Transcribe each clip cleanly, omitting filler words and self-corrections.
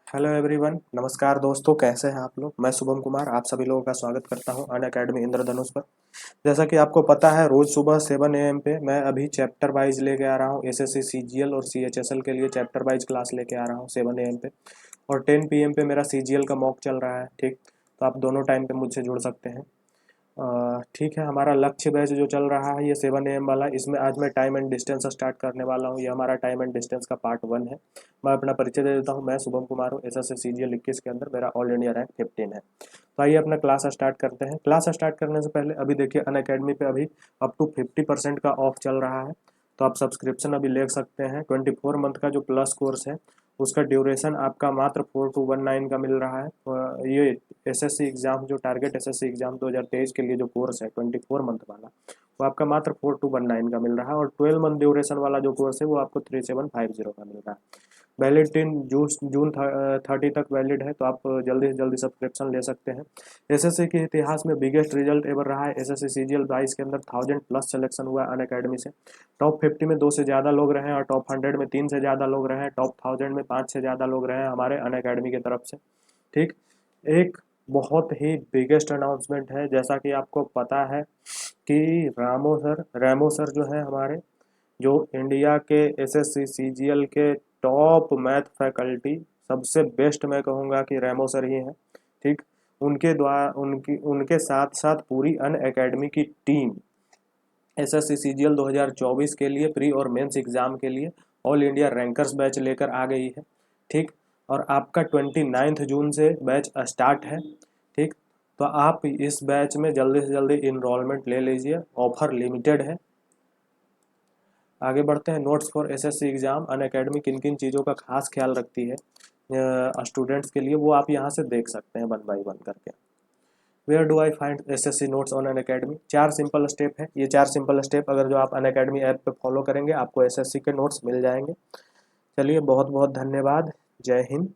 Hello everyone, नमस्कार दोस्तों। कैसे हैं आप लोग? मैं शुभम कुमार आप सभी लोगों का स्वागत करता हूं अनअकैडमी इंद्रधनुष पर। जैसा कि आपको पता है, रोज सुबह 7 AM पे मैं अभी चैप्टर वाइज लेके आ रहा हूं। एसएससी सीजीएल और सीएचएसएल के लिए चैप्टर वाइज क्लास लेके आ रहा हूं 7 AM पे। और 10 PM पे मेरा सीजीएल का मॉक चल रहा है। ठीक, तो आप दोनों टाइम पे मुझसे जुड़ सकते हैं। ठीक है, हमारा लक्ष्य बैच जो चल रहा है ये 7 AM वाला, इसमें आज मैं टाइम एंड डिस्टेंस स्टार्ट करने वाला हूँ। ये हमारा टाइम एंड डिस्टेंस का पार्ट 1 है। मैं अपना परिचय दे देता हूँ। मैं शुभम कुमार हूँ। एसएससी सीजीएल 21 के अंदर मेरा ऑल इंडिया रैंक 15 है। तो आइए अपना क्लास स्टार्ट करते हैं। क्लास स्टार्ट करने से पहले अभी देखिए, अनअकैडमी पे अभी अप टू 50% का ऑफ चल रहा है। तो आप सब्सक्रिप्शन अभी ले सकते हैं। 24 मंथ का जो प्लस कोर्स है उसका ड्यूरेशन आपका मात्र 4219 का मिल रहा है। ये एसएससी एग्जाम, जो टारगेट एसएससी एग्जाम 2023 के लिए जो कोर्स है 24 मंथ वाला, वो आपका मात्र 4219 का मिल रहा है। और 12 मंथ ड्यूरेशन वाला जो कोर्स है वो आपको 3750 का मिल रहा है। वैलिड 3 जून 30 तक वैलिड है। तो आप जल्दी से जल्दी सब्सक्रिप्शन ले सकते हैं। एसएससी के इतिहास में बिगेस्ट रिजल्ट एवर रहा है। एसएससी सीजीएल 22 के अंदर 1000+ सिलेक्शन हुआ है अनअकैडमी से। टॉप 50 में 2 से ज़्यादा लोग रहे हैं और टॉप 100 में 3 से ज़्यादा लोग रहे हैं। टॉप 1000 में 5 से ज़्यादा लोग रहे हैं हमारे अनअकैडमी की तरफ से। ठीक, एक बहुत ही बिगेस्ट अनाउंसमेंट है। जैसा कि आपको पता है कि रैमो सर जो है हमारे, जो इंडिया के एसएससी सीजीएल के टॉप मैथ फैकल्टी, सबसे बेस्ट मैं कहूँगा कि रैमो सर ही हैं। ठीक, उनके द्वारा उनके साथ साथ पूरी अनअकैडमी की टीम एसएससी सीजीएल 2024 के लिए प्री और मेंस एग्जाम के लिए ऑल इंडिया रैंकर्स बैच लेकर आ गई है। ठीक, और आपका 29 जून से बैच स्टार्ट है। ठीक, तो आप इस बैच में जल्दी से जल्दी इनरोलमेंट ले लीजिए, ऑफर लिमिटेड है। आगे बढ़ते हैं। Notes for SSC exam. Unacademy किन किन चीज़ों का खास ख्याल रखती है स्टूडेंट्स के लिए, वो आप यहाँ से देख सकते हैं 1 बाय 1 करके। Where do I find SSC notes on Unacademy? 4 simple step है। ये 4 सिंपल स्टेप अगर जो आप अनअकैडमी ऐप पे फॉलो करेंगे आपको एसएससी के नोट्स मिल जाएंगे। चलिए, बहुत बहुत धन्यवाद। जय हिंद।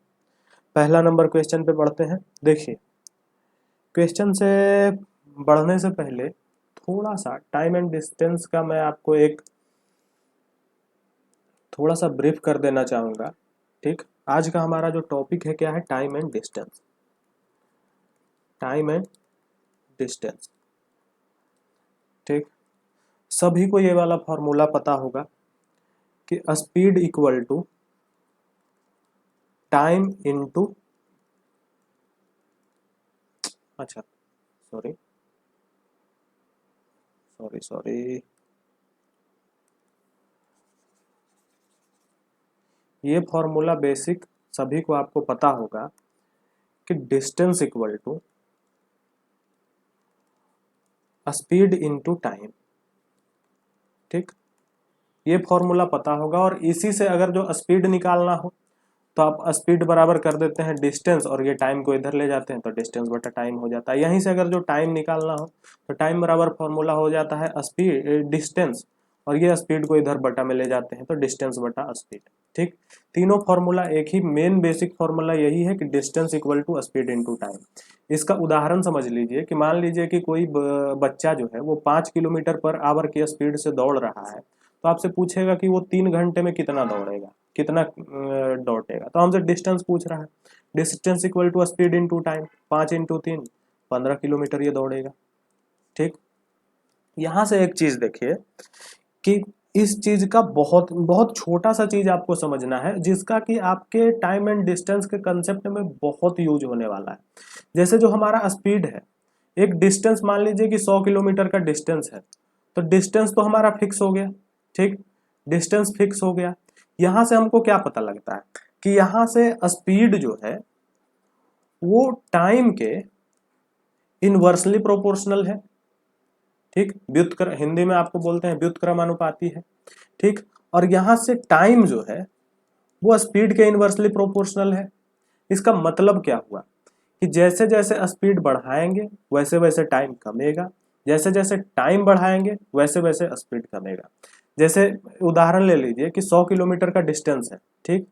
पहला नंबर क्वेश्चन पे बढ़ते हैं। देखिए, क्वेश्चन से बढ़ने से पहले थोड़ा सा टाइम एंड डिस्टेंस का मैं आपको एक थोड़ा सा ब्रीफ कर देना चाहूँगा। ठीक, आज का हमारा जो टॉपिक है क्या है? Time and distance. Time and distance. ठीक, सभी को ये वाला फॉर्मूला पता होगा कि speed equal to time into, अच्छा सॉरी सॉरी सॉरी ये फॉर्मूला बेसिक सभी को आपको पता होगा कि distance equal to speed into time. ठीक, ये फॉर्मूला पता होगा। और इसी से अगर जो स्पीड निकालना हो तो आप स्पीड बराबर कर देते हैं डिस्टेंस, और ये टाइम को इधर ले जाते हैं तो डिस्टेंस बटा टाइम हो जाता है। यहीं से अगर जो टाइम निकालना हो तो टाइम बराबर फॉर्मूला हो जाता है स्पीड डिस्टेंस, और ये स्पीड को इधर बटा में ले जाते हैं तो डिस्टेंस बटा स्पीड। ठीक, तीनों फॉर्मूला एक ही, मेन बेसिक फॉर्मूला यही है कि distance equal to speed into time. इसका उदाहरण समझ लीजिए कि मान लीजिए कि कोई बच्चा जो है वो 5 किलोमीटर पर आवर की स्पीड से दौड़ रहा है। तो आपसे पूछेगा कि वो 3 घंटे में कितना दौड़ेगा, कितना दौड़ेगा। तो हमसे डिस्टेंस पूछ रहा है। Distance equal to speed into time, 5 × 3 15 kilometre ये दौड़ेगा। ठीक, यहाँ से एक चीज देखिए कि इस चीज का बहुत बहुत छोटा सा चीज आपको समझना है, जिसका कि आपके टाइम एंड डिस्टेंस के कंसेप्ट में बहुत यूज होने वाला है। जैसे जो हमारा स्पीड है, एक डिस्टेंस मान लीजिए कि 100 किलोमीटर का डिस्टेंस है, तो डिस्टेंस तो हमारा फिक्स हो गया। ठीक, डिस्टेंस फिक्स हो गया। यहां से हमको क्या पता लगता है कि यहां से स्पीड जो है वो टाइम के इनवर्सली प्रोपोर्शनल है। ठीक, व्युत्क्रम हिंदी में आपको बोलते हैं व्युत्क्रमानुपाती है। ठीक, और यहां से टाइम जो है वो स्पीड के इनवर्सली प्रोपोर्शनल है। इसका मतलब क्या हुआ कि जैसे जैसे स्पीड बढ़ाएंगे वैसे वैसे टाइम कमेगा, जैसे जैसे टाइम बढ़ाएंगे वैसे वैसे स्पीड कमेगा। जैसे उदाहरण ले लीजिए कि 100 किलोमीटर का डिस्टेंस है। ठीक,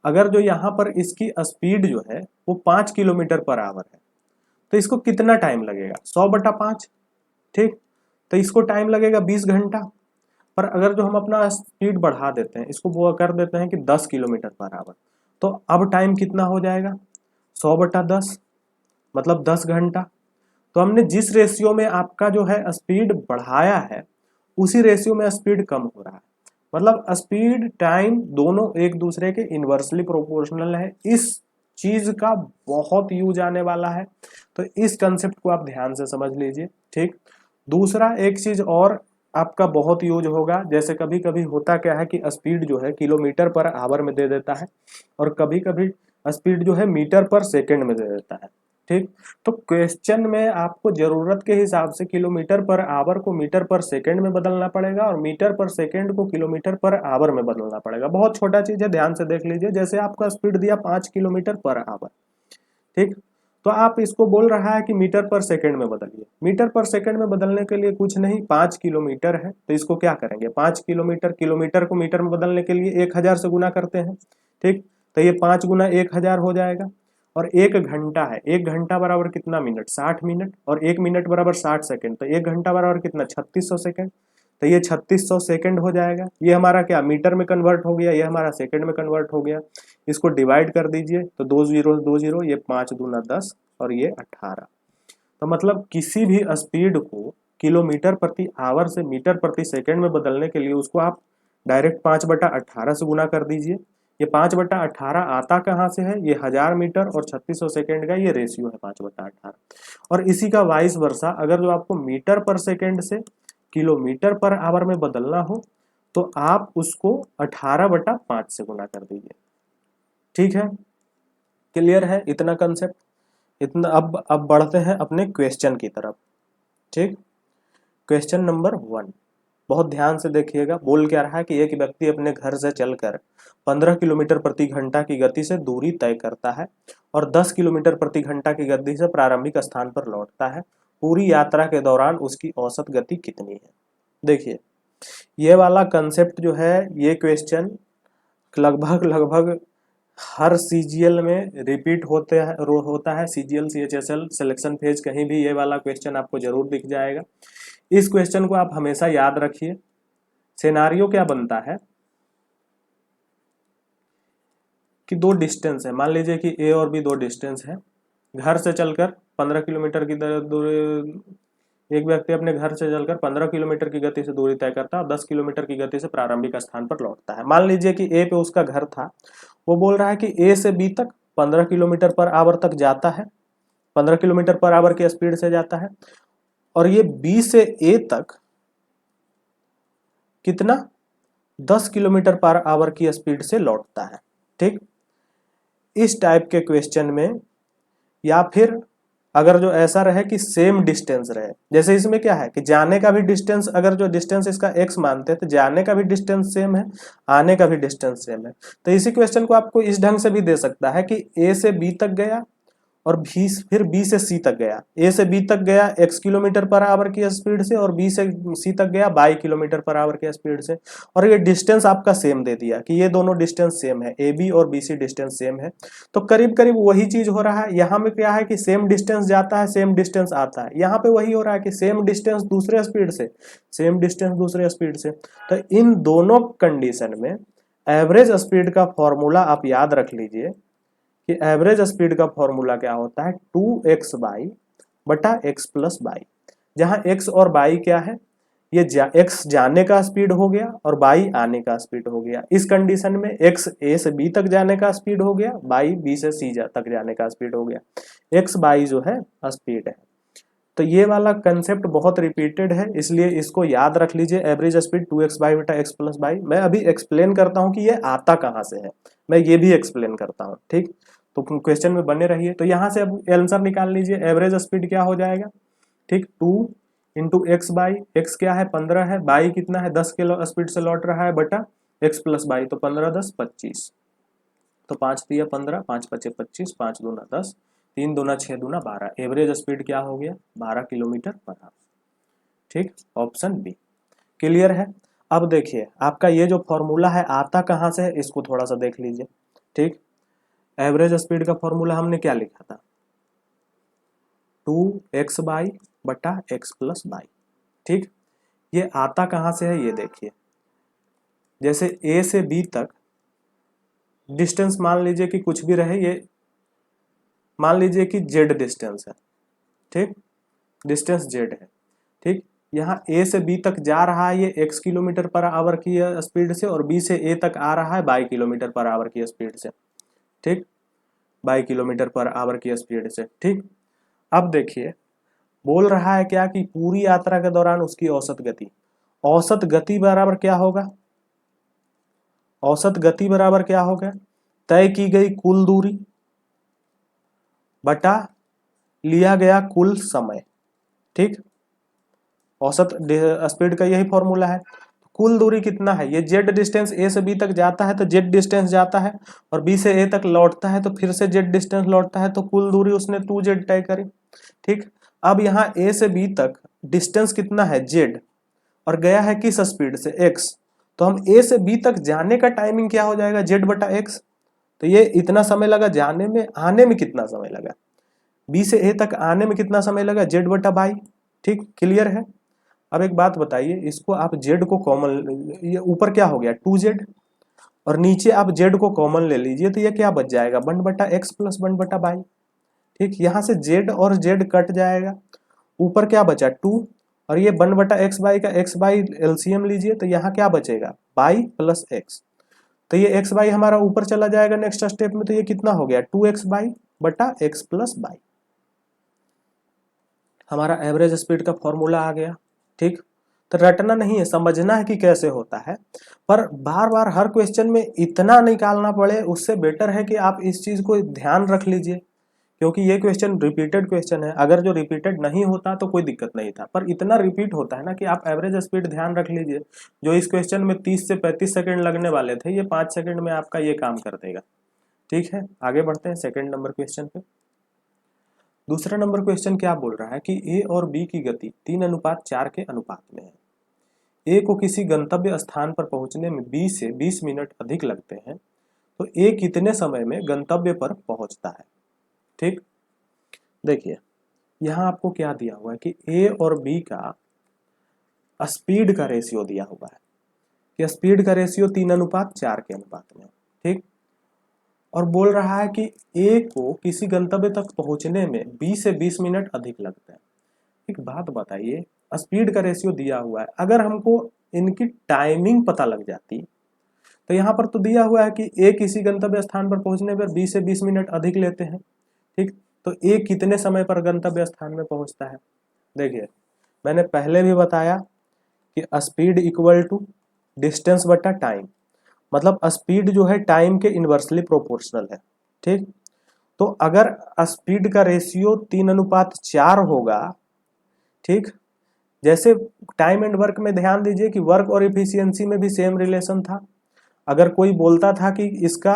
अगर जो यहाँ पर इसकी स्पीड जो है वो 5 किलोमीटर पर आवर है, तो इसको कितना टाइम लगेगा? 100/5। ठीक, तो इसको टाइम लगेगा 20 घंटा। पर अगर जो हम अपना स्पीड बढ़ा देते हैं, इसको वो कर देते हैं कि 10 किलोमीटर पर आवर, तो अब टाइम कितना हो जाएगा, 100/10 मतलब 10 घंटा। तो हमने जिस रेशियो में आपका जो है स्पीड बढ़ाया है उसी रेशियो में स्पीड कम हो रहा है, मतलब स्पीड टाइम दोनों एक दूसरे के इनवर्सली प्रोपोर्शनल है। इस चीज का बहुत यूज आने वाला है, तो इस कंसेप्ट को आप ध्यान से समझ लीजिए। ठीक, दूसरा एक चीज और आपका बहुत यूज होगा, जैसे कभी कभी होता क्या है कि स्पीड जो है किलोमीटर पर आवर में दे देता है और कभी कभी स्पीड जो है मीटर पर सेकंड में दे देता है। ठीक, तो क्वेश्चन में आपको जरूरत के हिसाब से किलोमीटर पर आवर को मीटर पर सेकंड में बदलना पड़ेगा और मीटर पर सेकंड को किलोमीटर पर आवर में बदलना पड़ेगा। बहुत छोटा चीज है, ध्यान से देख लीजिए। जैसे आपका स्पीड दिया 5 किलोमीटर पर आवर, ठीक, तो आप इसको बोल रहा है कि मीटर पर सेकंड में बदलिए। मीटर पर सेकंड में बदलने के लिए कुछ नहीं, 5 किलोमीटर है तो इसको क्या करेंगे, 5 किलोमीटर, किलोमीटर को मीटर में बदलने के लिए 1000 से गुना करते हैं। ठीक, तो ये 5 गुना 1000 हो जाएगा। और 1 घंटा है, 1 घंटा बराबर कितना मिनट, 60 मिनट, और 1 मिनट बराबर 60 सेकंड, तो 1 घंटा बराबर कितना, 3600 सेकंड। तो ये 3600 सेकंड हो जाएगा। ये हमारा क्या मीटर में कन्वर्ट हो गया, ये हमारा सेकंड में कन्वर्ट हो गया। इसको डिवाइड कर दीजिए तो 2 जीरो 2 जीरो, ये 5 दूना 10 और ये 18। तो मतलब किसी भी स्पीड को किलोमीटर प्रति आवर से मीटर प्रति सेकंड में बदलने के लिए उसको आप डायरेक्ट 5/18 से गुना कर दीजिए। ये 5/18 आता कहाँ से है, ये 1000 मीटर और 3600 सेकंड का ये रेशियो है 5/18। और इसी का वाइस वर्सा, अगर जो आपको मीटर पर सेकंड से किलोमीटर पर आवर में बदलना हो तो आप उसको 18/5 से गुना कर दीजिए। ठीक है, क्लियर है इतना कंसेप्ट। इतना अब बढ़ते हैं अपने क्वेश्चन की तरफ। ठीक, क्वेश्चन नंबर 1 बहुत ध्यान से देखिएगा। बोल क्या रहा है कि एक व्यक्ति अपने घर से चलकर 15 किलोमीटर प्रति घंटा की गति से दूरी तय करता है और 10 किलोमीटर प्रति घंटा की गति से प्रारंभिक स्थान पर लौटता है। पूरी यात्रा के दौरान उसकी औसत गति कितनी है। देखिए, ये वाला कंसेप्ट जो है, ये क्वेश्चन लगभग लगभग हर सीजीएल में रिपीट होता है। सीजीएल, सीएचएसएल, सिलेक्शन फेज, कहीं भी ये वाला क्वेश्चन आपको जरूर दिख जाएगा। इस क्वेश्चन को आप हमेशा याद रखिए। सिनारियो क्या बनता है कि दो डिस्टेंस है, मान लीजिए कि ए और बी दो डिस्टेंस है। घर से चलकर 15 किलोमीटर की दूरी, एक व्यक्ति अपने घर से चलकर 15 किलोमीटर की गति से दूरी तय करता है और 10 किलोमीटर की गति से प्रारंभिक स्थान पर लौटता है। मान लीजिए कि ए पे उसका घर था, वो बोल रहा है कि ए से बी तक 15 किलोमीटर पर आवर तक जाता है, 15 किलोमीटर पर आवर की स्पीड से जाता है, और ये बी से ए तक कितना, 10 किलोमीटर पर आवर की स्पीड से लौटता है। ठीक, इस टाइप के क्वेश्चन में, या फिर अगर जो ऐसा रहे कि सेम डिस्टेंस रहे, जैसे इसमें क्या है कि जाने का भी डिस्टेंस, अगर जो डिस्टेंस इसका x मानते हैं तो जाने का भी डिस्टेंस सेम है, आने का भी डिस्टेंस सेम है। तो इसी क्वेश्चन को आपको इस ढंग से भी दे सकता है कि a से b तक गया और फिर B से C तक गया। A से B तक गया x किलोमीटर पर आवर की स्पीड से और B से C तक गया y किलोमीटर पर आवर की स्पीड से, और ये डिस्टेंस आपका सेम दे दिया कि ये दोनों डिस्टेंस सेम है, AB और BC डिस्टेंस सेम है। तो करीब करीब वही चीज हो रहा है। यहाँ में क्या है कि सेम डिस्टेंस जाता है, सेम डिस्टेंस आता है। यहाँ पे वही हो रहा है कि सेम डिस्टेंस दूसरे स्पीड से, सेम डिस्टेंस दूसरे स्पीड से। तो इन दोनों कंडीशन में एवरेज स्पीड का फॉर्मूला आप याद रख लीजिए कि एवरेज स्पीड का फॉर्मूला क्या होता है, 2x बाई बटा x प्लस बाई। जहां x और बाई क्या है, ये x जाने का स्पीड हो गया और बाई आने का स्पीड हो गया। इस कंडीशन में x a से b तक जाने का स्पीड हो गया, बाई b से c तक जाने का स्पीड हो गया। x बाई जो है स्पीड है। तो ये वाला कंसेप्ट बहुत रिपीटेड है, इसलिए इसको याद रख लीजिए। एवरेज स्पीड 2x बाई बटा x प्लस बाई। मैं अभी एक्सप्लेन करता हूँ कि ये आता कहाँ से है, मैं ये भी एक्सप्लेन करता हूँ। ठीक, तो क्वेश्चन में बने रहिए। तो यहाँ से अब आंसर निकाल लीजिए। एवरेज स्पीड क्या हो जाएगा, ठीक, 2 इंटू एक्स बाई, एक्स क्या है 15 है, बाई कितना है 10 किलो स्पीड से लौट रहा है, बटा एक्स प्लस बाई, तो 15 10 25, तो 5 दिया 15, 5 पचे 25, 5 दूना 10, 3 दूना 6 दूना 12। एवरेज स्पीड क्या हो गया, 12 किलोमीटर पर आवर। ठीक, ऑप्शन बी। क्लियर है। अब देखिए आपका ये जो फॉर्मूला है आता कहाँ से है, इसको थोड़ा सा देख लीजिए। ठीक, एवरेज स्पीड का फॉर्मूला हमने क्या लिखा था, 2x बाई बटा x प्लस बाई। ठीक, ये आता कहाँ से है ये देखिए। जैसे a से b तक डिस्टेंस मान लीजिए कि कुछ भी रहे, ये मान लीजिए कि जेड डिस्टेंस है, ठीक, डिस्टेंस जेड है, ठीक। यहाँ ए से बी तक जा रहा है ये x किलोमीटर पर आवर की स्पीड से, और बी से ए तक आ रहा है y किलोमीटर पर आवर की स्पीड से, ठीक, y किलोमीटर पर आवर की स्पीड से, ठीक। अब देखिए बोल रहा है क्या कि पूरी यात्रा के दौरान उसकी औसत गति बराबर क्या होगा, औसत गति बराबर क्या होगा, तय की गई कुल दूरी बटा लिया गया कुल समय, ठीक। औसत स्पीड का यही फॉर्मूला है। कुल दूरी कितना है, ये जेड डिस्टेंस ए से बी तक जाता है तो जेड डिस्टेंस जाता है, और बी से ए तक लौटता है तो फिर से जेड डिस्टेंस लौटता है, तो कुल दूरी उसने 2z तय करी, ठीक। अब यहाँ ए से बी तक डिस्टेंस कितना है जेड, और गया है किस स्पीड से x, तो हम ए से बी तक जाने का टाइमिंग क्या हो जाएगा, जेड बटा एक्स। तो ये इतना समय लगा जाने में, आने में कितना समय लगा, बी से ए तक आने में कितना समय लगा, जेड बटा बाई, ठीक, क्लियर है। अब एक बात बताइए, इसको आप जेड को कॉमन, ये ऊपर क्या हो गया 2z, और नीचे आप जेड को कॉमन ले लीजिए तो ये क्या बच जाएगा 1 बटा एक्स प्लस 1 बटा बाई, ठीक। यहाँ से जेड और जेड कट जाएगा, ऊपर क्या बचा 2, और ये 1 बटा एक्स बाई का एक्स बाई एलसीएम लीजिए तो यहाँ क्या बचेगा बाई प्लस एक्स, तो ये एक्स बाई हमारा ऊपर चला जाएगा नेक्स्ट स्टेप में, तो ये कितना हो गया 2x बाई बटा एक्स प्लस बाई, हमारा एवरेज स्पीड का फॉर्मूला आ गया, ठीक। तो रटना नहीं है, समझना है कि कैसे होता है, पर बार बार हर क्वेश्चन में इतना निकालना पड़े, उससे बेटर है कि आप इस चीज को ध्यान रख लीजिए, क्योंकि ये क्वेश्चन रिपीटेड क्वेश्चन है। अगर जो रिपीटेड नहीं होता तो कोई दिक्कत नहीं था, पर इतना रिपीट होता है ना कि आप एवरेज स्पीड ध्यान रख लीजिए। जो इस क्वेश्चन में 30 से 35 सेकंड लगने वाले थे, ये 5 सेकंड में आपका ये काम कर देगा, ठीक है। आगे बढ़ते हैं सेकंड नंबर क्वेश्चन पे। दूसरा नंबर क्वेश्चन क्या बोल रहा है कि ए और बी की गति 3:4 के अनुपात में है। ए को किसी गंतव्य स्थान पर पहुंचने में बी से 20 मिनट अधिक लगते हैं, तो ए कितने समय में गंतव्य पर पहुंचता है, ठीक। देखिए यहाँ आपको क्या दिया हुआ है कि ए और बी का स्पीड का रेशियो दिया हुआ है, कि स्पीड का रेशियो 3:4 के अनुपात में, ठीक। और बोल रहा है कि ए को किसी गंतव्य तक पहुंचने में बी से 20 मिनट अधिक लगते हैं। एक बात बताइए, स्पीड का रेशियो दिया हुआ है, अगर हमको इनकी टाइमिंग पता लग जाती, तो यहाँ पर तो दिया हुआ है कि ए किसी गंतव्य स्थान पर पहुंचने पर 20 से 20 मिनट अधिक लेते हैं, ठीक। तो ए कितने समय पर गंतव्य स्थान में पहुंचता है, देखिए मैंने पहले भी बताया कि स्पीड इक्वल टू डिस्टेंस बटा टाइम, मतलब स्पीड जो है टाइम के इनवर्सली प्रोपोर्शनल है, ठीक। तो अगर स्पीड का रेशियो 3:4 होगा, ठीक, जैसे टाइम एंड वर्क में ध्यान दीजिए कि वर्क और इफिशियंसी में भी सेम रिलेशन था। अगर कोई बोलता था कि इसका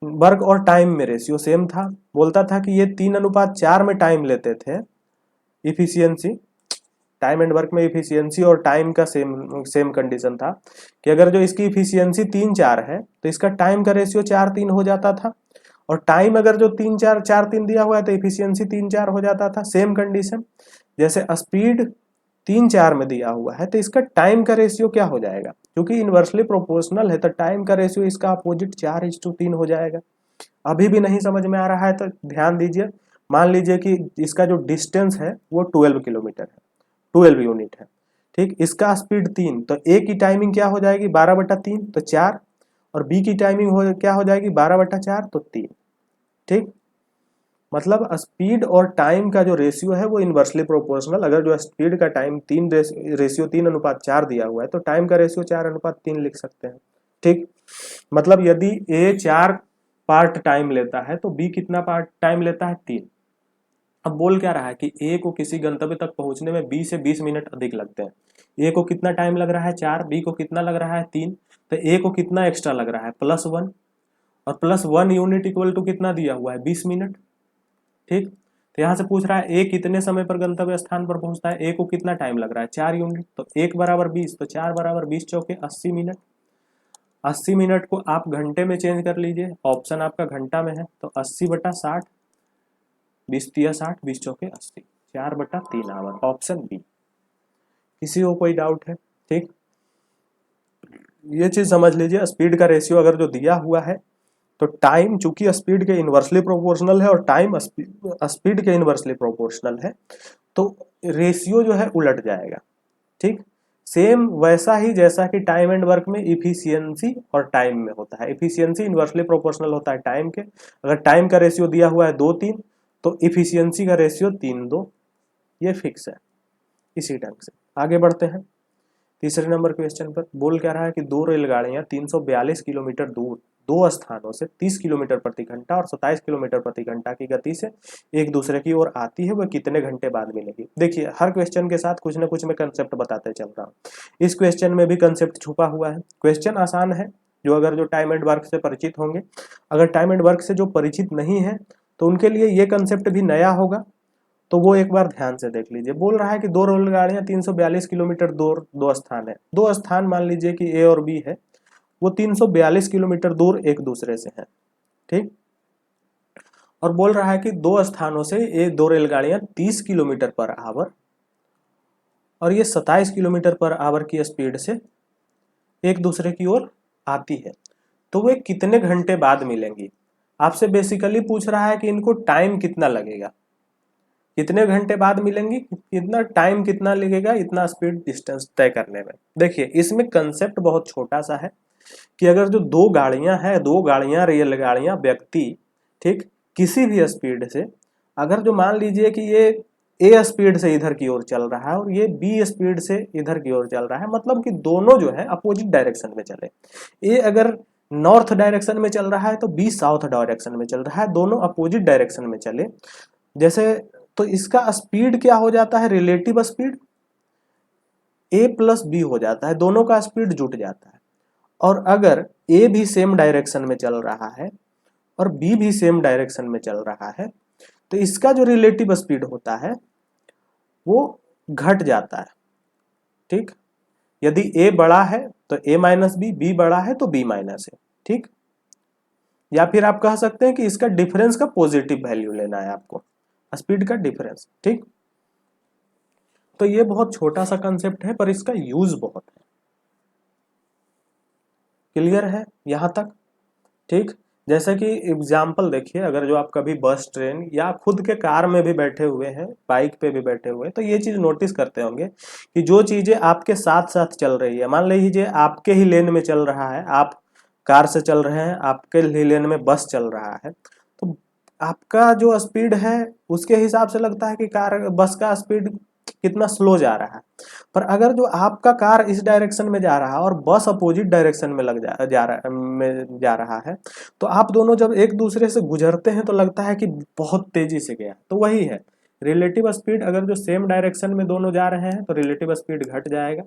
वर्क और टाइम में रेशियो सेम था, बोलता था कि ये 3:4 में टाइम लेते थे, इफिशियंसी, टाइम एंड वर्क में इफिशियंसी और टाइम का सेम सेम कंडीशन था कि अगर जो इसकी इफिशियंसी 3-4 है तो इसका टाइम का रेशियो 4-3 हो जाता था, और टाइम अगर जो 3-4-4-3 दिया हुआ है तो इफिशियंसी 3-4 हो जाता था, सेम कंडीशन। जैसे स्पीड 3-4 में दिया हुआ है तो इसका टाइम का रेशियो क्या हो जाएगा, क्योंकि इनवर्सली प्रोपोर्शनल है तो टाइम का रेशियो इसका अपोजिट 4:3 हो जाएगा। अभी भी नहीं समझ में आ रहा है तो ध्यान दीजिए, मान लीजिए कि इसका जो डिस्टेंस है वो 12 किलोमीटर है, 12 यूनिट है, ठीक। इसका स्पीड 3, तो ए की टाइमिंग क्या हो जाएगी 12/3 तो 4, और बी की टाइमिंग क्या हो जाएगी 12/4 तो 3, ठीक। मतलब स्पीड और टाइम का जो रेशियो है वो इनवर्सली प्रोपोर्शनल, अगर जो स्पीड का टाइम 3 3:4 दिया हुआ है तो टाइम का रेशियो 4:3 लिख सकते हैं, ठीक। मतलब यदि ए 4 पार्ट टाइम लेता है तो बी कितना पार्ट टाइम लेता है 3। अब बोल क्या रहा है कि ए को किसी गंतव्य तक पहुंचने में बी से 20 मिनट अधिक लगते हैं। ए को कितना टाइम लग रहा है 4, बी को कितना लग रहा है 3, तो ए को कितना एक्स्ट्रा लग रहा है +1, और +1 यूनिट इक्वल टू कितना दिया हुआ है 20 मिनट, ठीक। तो यहाँ से पूछ रहा है ए कितने समय पर गंतव्य स्थान पर पहुंचता है, ए को कितना टाइम लग रहा है 4 यूनिट, तो 1 बराबर 20, तो 4 बराबर 20 चौके 80 मिनट। 80 मिनट को आप घंटे में चेंज कर लीजिए, ऑप्शन आपका घंटा में है, तो 80/60, 20×3 = 60, 20 चौके 80, 4/3 आवर, ऑप्शन बी। किसी को कोई डाउट है, ठीक। ये चीज समझ लीजिए, स्पीड का रेशियो अगर जो दिया हुआ है तो टाइम चूंकि स्पीड के इन्वर्सली प्रोपोर्शनल है और टाइम स्पीड के इन्वर्सली प्रोपोर्शनल है, तो रेशियो जो है उलट जाएगा। ठीक, सेम वैसा ही जैसा कि टाइम एंड वर्क में इफिशियंसी और टाइम में होता है। इफिशियंसी इन्वर्सली प्रोपोर्शनल होता है टाइम के। अगर टाइम का रेशियो दिया हुआ है 2:3 तो इफिशियंसी का रेशियो 3:2, ये फिक्स है। इसी ढंग से आगे बढ़ते हैं। तीसरे नंबर क्वेश्चन पर बोल क्या रहा है कि दो रेलगाड़ियां 342 किलोमीटर दूर दो स्थानों से 30 किलोमीटर प्रति घंटा और 27 किलोमीटर प्रति घंटा की गति से एक दूसरे की ओर आती है, वह कितने घंटे बाद मिलेगी। देखिए, हर क्वेश्चन के साथ कुछ ना कुछ मैं कंसेप्ट बताते चल रहा हूँ। इस क्वेश्चन में भी कंसेप्ट छुपा हुआ है। क्वेश्चन आसान है, जो टाइम एंड वर्क से परिचित होंगे। अगर टाइम एंड वर्क से जो परिचित नहीं है तो उनके लिए ये कंसेप्ट भी नया होगा, तो वो एक बार ध्यान से देख लीजिए। बोल रहा है कि दो रेलगाड़ियां 342 किलोमीटर दूर, दो स्थान है, दो स्थान मान लीजिए कि ए और बी है, वो 342 किलोमीटर दूर एक दूसरे से हैं। ठीक, और बोल रहा है कि दो स्थानों से ये दो रेलगाड़ियां 30 किलोमीटर पर आवर और ये 27 किलोमीटर पर आवर की स्पीड से एक दूसरे की ओर आती है, तो वे कितने घंटे बाद मिलेंगी। आपसे बेसिकली पूछ रहा है कि इनको टाइम कितना लगेगा, कितने घंटे बाद मिलेंगी, कितना टाइम कितना लगेगा इतना स्पीड डिस्टेंस तय करने में। देखिए, इसमें कंसेप्ट बहुत छोटा सा है कि अगर जो दो गाड़ियां हैं, दो गाड़ियां रेलगाड़ियां व्यक्ति, ठीक, किसी भी स्पीड से, अगर जो मान लीजिए कि ये ए स्पीड से इधर की ओर चल रहा है और ये बी स्पीड से इधर की ओर चल रहा है, मतलब कि दोनों जो है अपोजिट डायरेक्शन में चले। ए अगर नॉर्थ डायरेक्शन में चल रहा है तो बी साउथ डायरेक्शन में चल रहा है, दोनों अपोजिट डायरेक्शन में चले जैसे, तो इसका स्पीड क्या हो जाता है, रिलेटिव स्पीड ए प्लस बी हो जाता है, दोनों का स्पीड जुट जाता है। और अगर ए भी सेम डायरेक्शन में चल रहा है और बी भी सेम डायरेक्शन में चल रहा है, तो इसका जो रिलेटिव स्पीड होता है वो घट जाता है। ठीक, यदि ए बड़ा है तो ए माइनस बी, बी बड़ा है तो बी माइनस ए। ठीक, या फिर आप कह सकते हैं कि इसका डिफरेंस का पॉजिटिव वैल्यू लेना है आपको, स्पीड का डिफरेंस। ठीक, तो ये बहुत छोटा सा कंसेप्ट है पर इसका यूज बहुत है। क्लियर है यहां तक? ठीक, जैसे कि एग्जाम्पल देखिए, अगर जो आप कभी बस, ट्रेन या खुद के कार में भी बैठे हुए हैं, बाइक पे भी बैठे हुए हैं, तो ये चीज नोटिस करते होंगे कि जो चीजें आपके साथ साथ चल रही है, मान लीजिए आपके ही लेन में चल रहा है, आप कार से चल रहे हैं, आपके ही लेन में बस चल रहा है, तो आपका जो स्पीड है उसके हिसाब से लगता है कि बस का स्पीड कितना स्लो जा रहा है। पर अगर जो आपका कार इस डायरेक्शन में जा रहा है और बस अपोजिट डायरेक्शन में जा रहा है, तो आप दोनों जब एक दूसरे से गुजरते हैं तो लगता है कि बहुत तेजी से गया। तो वही है रिलेटिव स्पीड, अगर जो सेम डायरेक्शन में दोनों जा रहे हैं तो रिलेटिव स्पीड घट जाएगा,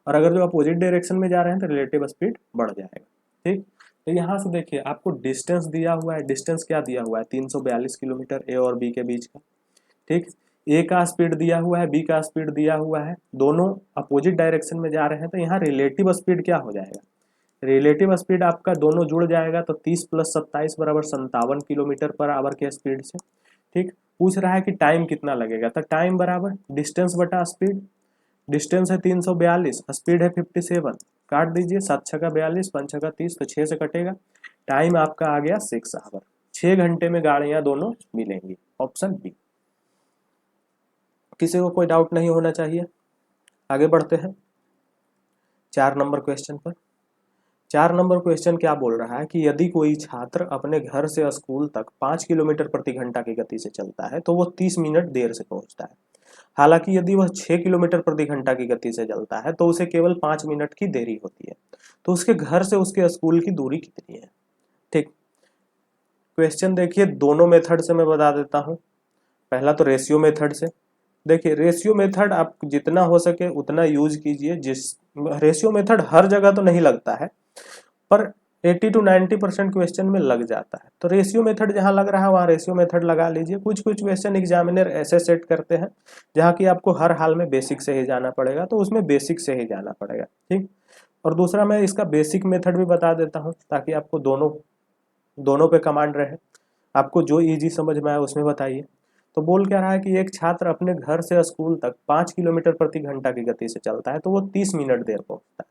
और अगर जो अपोजिट डायरेक्शन में जा रहे हैं तो रिलेटिव स्पीड बढ़ जाएगा। ठीक, तो यहाँ से देखिए आपको डिस्टेंस दिया हुआ है, डिस्टेंस क्या दिया हुआ है, 342 किलोमीटर ए और बी के बीच का। ठीक, ए का स्पीड दिया हुआ है, बी का स्पीड दिया हुआ है, दोनों अपोजिट डायरेक्शन में जा रहे हैं, तो यहाँ रिलेटिव स्पीड क्या हो जाएगा, रिलेटिव स्पीड आपका दोनों जुड़ जाएगा, तो 30 + 27 = 57 किलोमीटर पर आवर के स्पीड से। ठीक, पूछ रहा है कि टाइम कितना लगेगा, तो टाइम बराबर डिस्टेंस बटा स्पीड। डिस्टेंस है 342, स्पीड है 57, काट दीजिए, 7 × 42, 5 × 30, तो 6 से कटेगा। टाइम आपका आ गया 6 आवर, 6 घंटे में गाड़ियां दोनों मिलेंगी, ऑप्शन बी। किसी को कोई डाउट नहीं होना चाहिए। आगे बढ़ते हैं 4 नंबर क्वेश्चन पर। 4 नंबर क्वेश्चन क्या बोल रहा है कि यदि कोई छात्र अपने घर से स्कूल तक 5 किलोमीटर प्रति घंटा की गति से चलता है तो वो 30 मिनट देर से पहुंचता है। हालांकि यदि वह 6 किलोमीटर प्रति घंटा की गति से चलता है तो उसे केवल 5 मिनट की देरी होती है। तो उसके घर से उसके स्कूल की दूरी कितनी है। ठीक, क्वेश्चन देखिए, दोनों मेथड से मैं बता देता हूँ। पहला तो रेशियो मेथड से। देखिए, रेशियो मेथड आप जितना हो सके उतना यूज कीजिए। रेशियो मेथड हर जगह तो नहीं लगता है, पर 80 to 90% क्वेश्चन में लग जाता है। तो रेशियो मेथड जहां लग रहा है वहां रेशियो मेथड लगा लीजिए। कुछ कुछ क्वेश्चन एग्जामिनर ऐसे सेट करते हैं जहां कि आपको हर हाल में बेसिक से ही जाना पड़ेगा, तो उसमें बेसिक से ही जाना पड़ेगा। ठीक, और दूसरा मैं इसका बेसिक मेथड भी बता देता हूँ ताकि आपको दोनों पे कमांड रहे। आपको जो ईजी समझ में आए उसमें बताइए। तो बोल क्या रहा है कि एक छात्र अपने घर से स्कूल तक 5 किलोमीटर प्रति घंटा की गति से चलता है तो वो 30 मिनट देर पहुंचता है।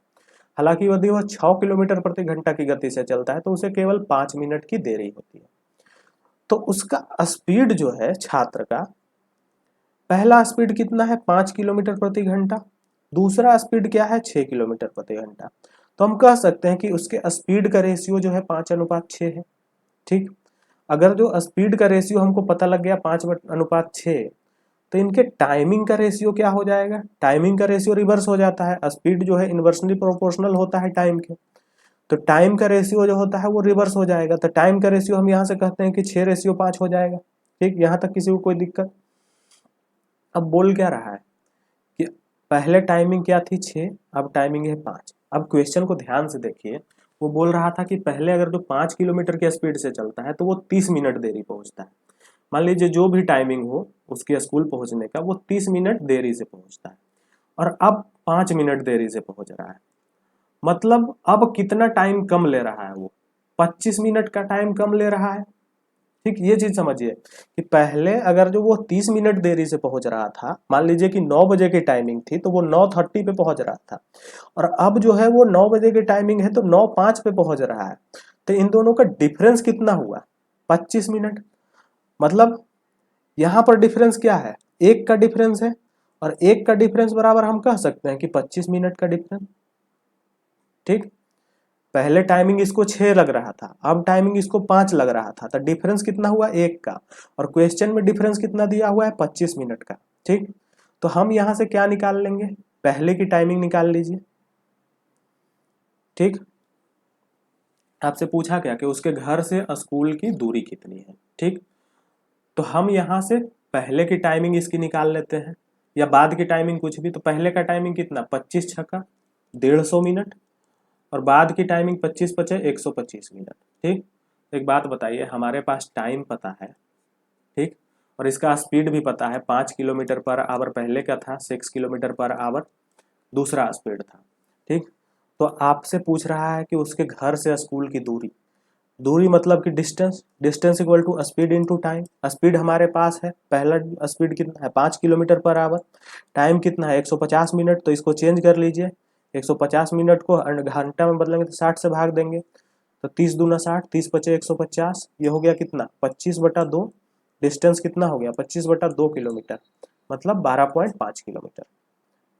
हालांकि यदि वह 6 किलोमीटर प्रति घंटा की गति से चलता है तो उसे केवल 5 मिनट की देरी होती है। तो उसका स्पीड जो है छात्र का, पहला स्पीड कितना है 5 किलोमीटर प्रति घंटा, दूसरा स्पीड क्या है 6 किलोमीटर प्रति घंटा। तो हम कह सकते हैं कि उसके स्पीड का रेशियो जो है 5:6 है। ठीक, अगर जो स्पीड का रेशियो हमको पता लग गया 5:6, तो इनके टाइमिंग का रेशियो क्या हो जाएगा, टाइमिंग का रेशियो रिवर्स हो जाता है, स्पीड जो है इन्वर्सली प्रोपोर्शनल होता है टाइम के, तो टाइम का रेशियो जो होता है वो रिवर्स हो जाएगा। तो टाइम का रेशियो हम यहाँ से कहते हैं कि 6:5 हो जाएगा। ठीक, यहाँ तक किसी को कोई दिक्कत? अब बोल क्या रहा है कि पहले टाइमिंग क्या थी 6, अब टाइमिंग है 5। अब क्वेश्चन को ध्यान से देखिए, वो बोल रहा था कि पहले अगर जो 5 किलोमीटर की स्पीड से चलता है तो वो 30 मिनट देरी पहुंचता है। मान लीजिए जो भी टाइमिंग हो उसके स्कूल पहुंचने का, वो 30 मिनट देरी से पहुंचता है, और अब 5 मिनट देरी से पहुंच रहा है। मतलब अब कितना टाइम कम ले रहा है वो, 25 मिनट का टाइम कम ले रहा है। ठीक, ये चीज समझिए कि पहले अगर जो वो 30 मिनट देरी से पहुंच रहा था, मान लीजिए कि 9 बजे की टाइमिंग थी तो वो 9:30 पे पहुंच रहा था, और अब जो है वो 9 बजे की टाइमिंग है तो 9:05 पे पहुंच रहा है। तो इन दोनों का डिफरेंस कितना हुआ, 25 मिनट। मतलब यहां पर डिफरेंस क्या है, एक का डिफरेंस है, और एक का डिफरेंस बराबर हम कह सकते हैं कि 25 मिनट का डिफरेंस। ठीक, पहले टाइमिंग इसको 6 लग रहा था, अब टाइमिंग इसको 5 लग रहा था, तो डिफरेंस कितना हुआ, एक का, और क्वेश्चन में डिफरेंस कितना दिया हुआ है 25 मिनट का। ठीक, तो हम यहां से क्या निकाल लेंगे, पहले की टाइमिंग निकाल लीजिए। ठीक, आपसे पूछा क्या कि उसके घर से स्कूल की दूरी कितनी है। ठीक, तो हम यहां से पहले की टाइमिंग इसकी निकाल लेते हैं, या बाद की टाइमिंग कुछ भी। तो पहले का टाइमिंग कितना, 25 × 150 मिनट, और बाद की टाइमिंग 25 × 125 मिनट। ठीक, एक बात बताइए, हमारे पास टाइम पता है, ठीक, और इसका स्पीड भी पता है, 5 किलोमीटर पर आवर पहले का था, 6 किलोमीटर पर आवर दूसरा स्पीड था। ठीक, तो आपसे पूछ रहा है कि उसके घर से स्कूल की दूरी, दूरी मतलब कि distance, distance equal to speed into time. Speed हमारे पास है, पहला स्पीड कितना है 5 किलोमीटर पर आवर, टाइम कितना है 150 मिनट, तो इसको चेंज कर लीजिए, 150 मिनट को घंटा में बदलेंगे तो 60 से भाग देंगे, तो 30 दूना 60, 30 पचे 150, ये हो गया कितना 25/2। डिस्टेंस कितना हो गया 25/2 किलोमीटर, मतलब 12.5 किलोमीटर।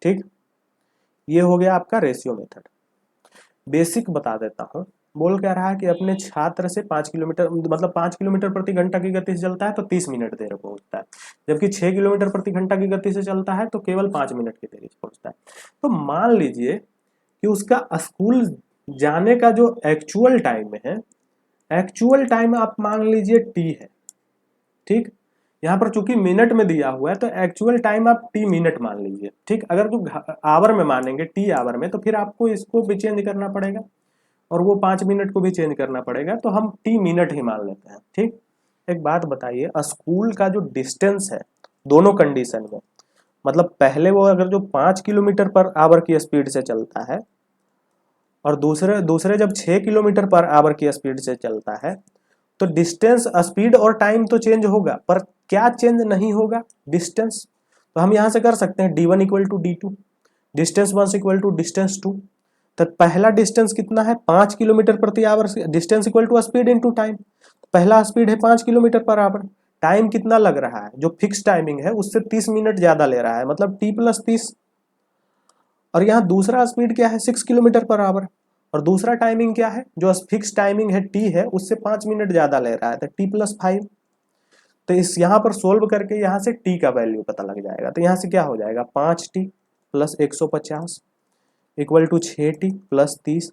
ठीक, ये हो गया आपका रेशियो मेथड। बेसिक बता देता हूँ, बोल क्या रहा है कि अपने छात्र से 5 किलोमीटर मतलब 5 किलोमीटर प्रति घंटा की गति से चलता है तो 30 मिनट देर पहुंचता है, जबकि 6 किलोमीटर प्रति घंटा की गति से चलता है तो केवल 5 मिनट की देरी से पहुंचता है। तो मान लीजिए कि उसका स्कूल जाने का जो एक्चुअल टाइम है, एक्चुअल टाइम आप मान लीजिए टी है। ठीक, यहाँ पर चूंकि मिनट में दिया हुआ है तो एक्चुअल टाइम आप टी मिनट मान लीजिए। ठीक, अगर जो आवर में मानेंगे टी आवर में, तो फिर आपको इसको भी चेंज करना पड़ेगा और वो 5 मिनट को भी चेंज करना पड़ेगा, तो हम टी मिनट ही मान लेते हैं। ठीक, एक बात बताइए, स्कूल का जो डिस्टेंस है दोनों कंडीशन में, मतलब पहले वो अगर जो 5 किलोमीटर पर आवर की स्पीड से चलता है, और दूसरे दूसरे जब 6 किलोमीटर पर आवर की स्पीड से चलता है, तो डिस्टेंस, स्पीड और टाइम तो चेंज होगा, पर क्या चेंज नहीं होगा, डिस्टेंस। तो हम यहां से कर सकते हैं d1 = d2, डिस्टेंस 1 = डिस्टेंस 2। तो पहला डिस्टेंस कितना है 5 किलोमीटर प्रति hour, distance equal to speed into time. पहला स्पीड है 5 किलोमीटर पर आवर, टाइम कितना लग रहा है, जो फिक्स टाइमिंग है उससे 30 मिनट ज्यादा ले रहा है, मतलब t+30। और यहाँ दूसरा स्पीड क्या है 6 किलोमीटर पर आवर, और दूसरा टाइमिंग क्या है, जो फिक्स टाइमिंग है टी है उससे 5 मिनट ज्यादा ले रहा है, तो t+5। तो इस यहाँ पर सोल्व करके यहाँ से टी का वैल्यू पता लग जाएगा। तो यहाँ से क्या हो जाएगा 5t + 150 = 6t + 30।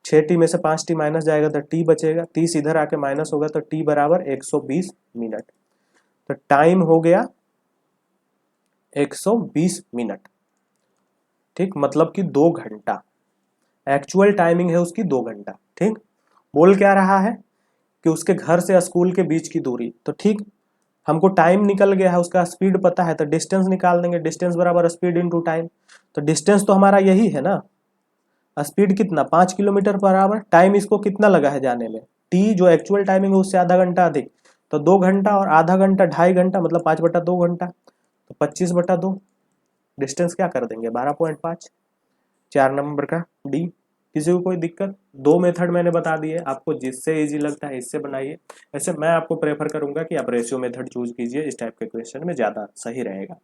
6t में से 5t माइनस जाएगा तो t बचेगा, 30 इधर आके माइनस होगा तो t = 120 मिनट। तो टाइम हो गया 120 मिनट। ठीक, मतलब कि 2 घंटा, एक्चुअल टाइमिंग है उसकी 2 घंटा। ठीक, बोल क्या रहा है कि उसके घर से स्कूल के बीच की दूरी, तो ठीक हमको टाइम निकल गया है, उसका स्पीड पता है तो डिस्टेंस निकाल देंगे, डिस्टेंस बराबर स्पीड इनटू टाइम। तो डिस्टेंस तो हमारा यही है ना, स्पीड कितना 5 किलोमीटर पर आवर, टाइम इसको कितना लगा है जाने में, टी जो एक्चुअल टाइमिंग है उससे आधा घंटा अधिक, तो 2 घंटा और आधा घंटा 2.5 घंटा, मतलब 5/2 घंटा, तो 25/2, डिस्टेंस क्या कर देंगे 12.5, 4 नंबर का डी। किसी को कोई दिक्कत? दो मेथड मैंने बता दिए आपको, जिससे इजी लगता है इससे बनाइए। ऐसे मैं आपको प्रेफर करूंगा कि आप रेशियो मेथड चूज कीजिए, इस टाइप के क्वेश्चन में ज़्यादा सही रहेगा।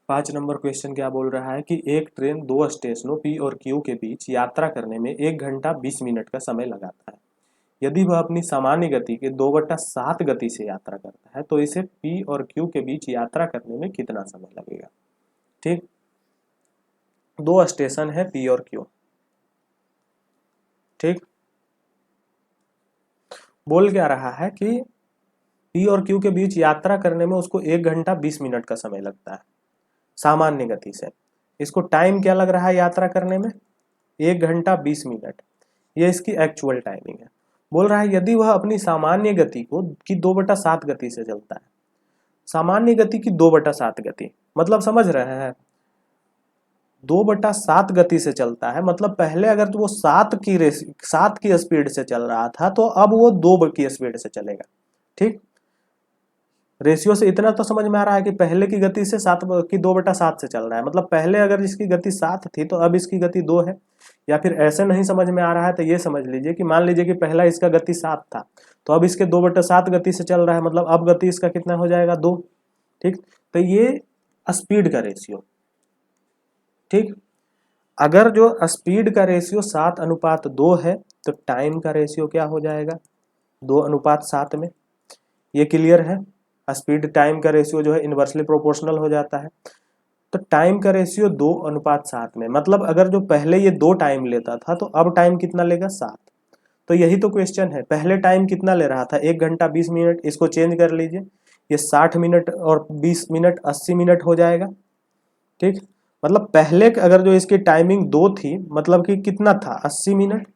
5 नंबर क्वेश्चन क्या बोल रहा है कि एक ट्रेन दो स्टेशनों पी और क्यू के बीच यात्रा करने में 1 घंटा 20 मिनट का समय लगाता है। यदि वह अपनी सामान्य गति के 2/7 गति से यात्रा करता है तो इसे पी और क्यू के बीच यात्रा करने में कितना समय लगेगा। ठीक, दो स्टेशन है पी और क्यू। ठीक, बोल क्या रहा है कि पी और क्यू के बीच यात्रा करने में उसको 1 घंटा 20 मिनट का समय लगता है सामान्य गति से। इसको टाइम क्या लग रहा है यात्रा करने में? 1 घंटा 20 मिनट। ये इसकी एक्चुअल टाइमिंग है। बोल रहा है यदि वह अपनी सामान्य गति को की 2/7 गति से चलता है। सामान्य गति की 2/7 गति मतलब समझ रहे हैं? 2/7 गति से चलता है मतलब पहले अगर तो वो 7 की स्पीड से चल रहा था तो अब वो 2 की स्पीड से चलेगा। ठीक, रेशियो से इतना तो समझ में आ रहा है कि पहले की गति से 2/7 से चल रहा है, मतलब पहले अगर इसकी गति 7 थी तो अब इसकी गति 2 है। या फिर ऐसे नहीं समझ में आ रहा है तो ये समझ लीजिए कि मान लीजिए कि पहला इसका गति 7 था तो अब इसके 2/7 गति से चल रहा है, मतलब अब गति इसका कितना हो जाएगा? 2। ठीक, तो ये स्पीड का रेशियो। ठीक, अगर जो स्पीड का रेशियो 7:2 है तो टाइम का रेशियो क्या हो जाएगा? 2:7 में। ये क्लियर है? स्पीड टाइम का रेशियो जो है इनवर्सली प्रोपोर्शनल हो जाता है। तो टाइम का रेशियो 2:7 में, मतलब अगर जो पहले ये 2 टाइम लेता था तो अब टाइम कितना लेगा? 7। तो यही तो क्वेश्चन है, पहले टाइम कितना ले रहा था? 1 घंटा 20 मिनट। इसको चेंज कर लीजिए, ये 60 मिनट और 20 मिनट 80 मिनट हो जाएगा। ठीक, मतलब पहले अगर जो इसकी टाइमिंग 2 थी मतलब कि कितना था? 80 मिनट।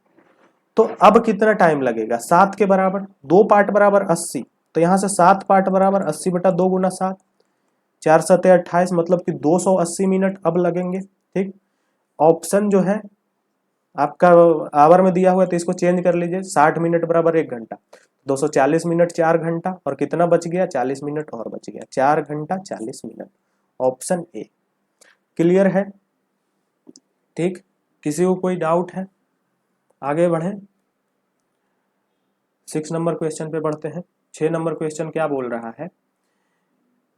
तो अब कितना टाइम लगेगा? 7 के बराबर, 2 पार्ट बराबर 80, तो यहाँ से 7 पार्ट बराबर 80/2 गुना 7, 4×7=28, मतलब कि 280 मिनट अब लगेंगे। ठीक, ऑप्शन जो है आपका आवर में दिया हुआ है तो इसको चेंज कर लीजिए, 60 मिनट बराबर 1 घंटा, 240 मिनट 4 घंटा, और कितना बच गया? 40 मिनट और बच गया, 4 घंटा 40 मिनट। ऑप्शन ए क्लियर है? ठीक, किसी को कोई डाउट है? आगे बढ़े, 6 नंबर क्वेश्चन पे बढ़ते हैं। 6 नंबर क्वेश्चन क्या बोल रहा है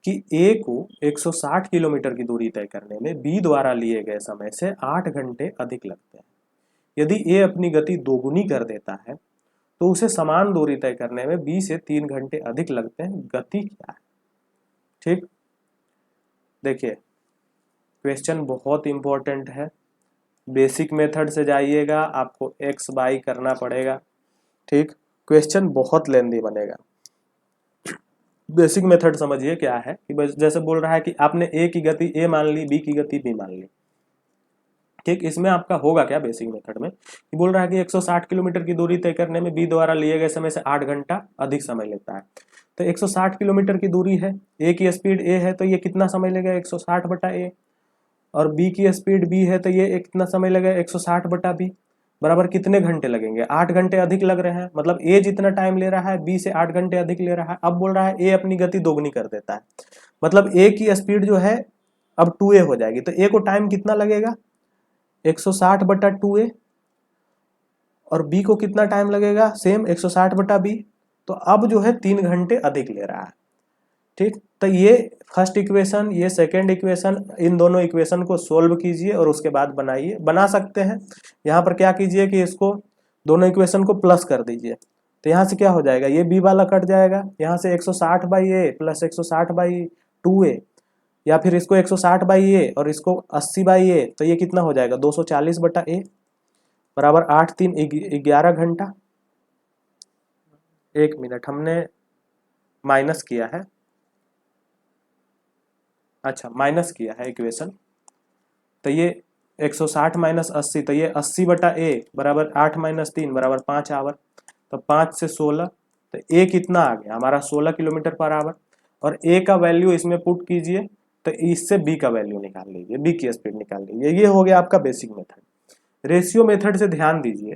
कि ए को 160 किलोमीटर की दूरी तय करने में बी द्वारा लिए गए समय से 8 घंटे अधिक लगते हैं। यदि ए अपनी गति दोगुनी कर देता है तो उसे समान दूरी तय करने में बी से 3 घंटे अधिक लगते हैं। गति क्या है? ठीक, देखिए क्वेश्चन बहुत इंपॉर्टेंट है। बेसिक मेथड से जाइएगा, आपको एक्स बाई करना पड़ेगा। ठीक, क्वेश्चन बहुत लेंदी बनेगा। बेसिक मेथड समझिए क्या है कि जैसे बोल रहा है कि आपने ए की गति ए मान ली, बी की गति बी मान ली। ठीक, इसमें आपका होगा क्या बेसिक मेथड में कि बोल रहा है कि 160 किलोमीटर की दूरी तय करने में बी द्वारा लिए गए समय से 8 घंटा अधिक समय लेता है। तो 160 किलोमीटर की दूरी है, ए की स्पीड ए है तो ये कितना समय लेगा? 160/a। और बी की स्पीड बी है तो ये कितना समय लगेगा? 160/b बराबर कितने घंटे लगेंगे? 8 घंटे अधिक लग रहे हैं, मतलब ए जितना टाइम ले रहा है बी से 8 घंटे अधिक ले रहा है। अब बोल रहा है ए अपनी गति दोगुनी कर देता है, मतलब ए की स्पीड जो है अब 2a हो जाएगी। तो ए को टाइम कितना लगेगा? 160/2a। और बी को कितना टाइम लगेगा? Same 160/b। तो अब जो है 3 घंटे अधिक ले रहा है। ठीक, तो ये फर्स्ट इक्वेशन, ये सेकंड इक्वेशन, इन दोनों इक्वेशन को सोल्व कीजिए और उसके बाद बनाइए। बना सकते हैं, यहाँ पर क्या कीजिए कि इसको दोनों इक्वेशन को प्लस कर दीजिए। तो यहाँ से क्या हो जाएगा? ये बी वाला कट जाएगा, यहाँ से 160/a प्लस 160/2a, या फिर इसको 160/a और इसको 80/a, तो ये कितना हो जाएगा? 240/a बराबर 8 3 11 घंटा। 1 मिनट, हमने माइनस किया है, अच्छा माइनस किया है इक्वेशन। तो ये 160 माइनस 80, तो ये 80/a बराबर 8 - 3 बराबर 5 आवर। तो 5 से 16, तो ए कितना आ गया हमारा? 16 किलोमीटर पर आवर। और ए का वैल्यू इसमें पुट कीजिए, तो इससे बी का वैल्यू निकाल लीजिए, बी की स्पीड निकाल लीजिए। ये हो गया आपका बेसिक मेथड। रेशियो मेथड से ध्यान दीजिए,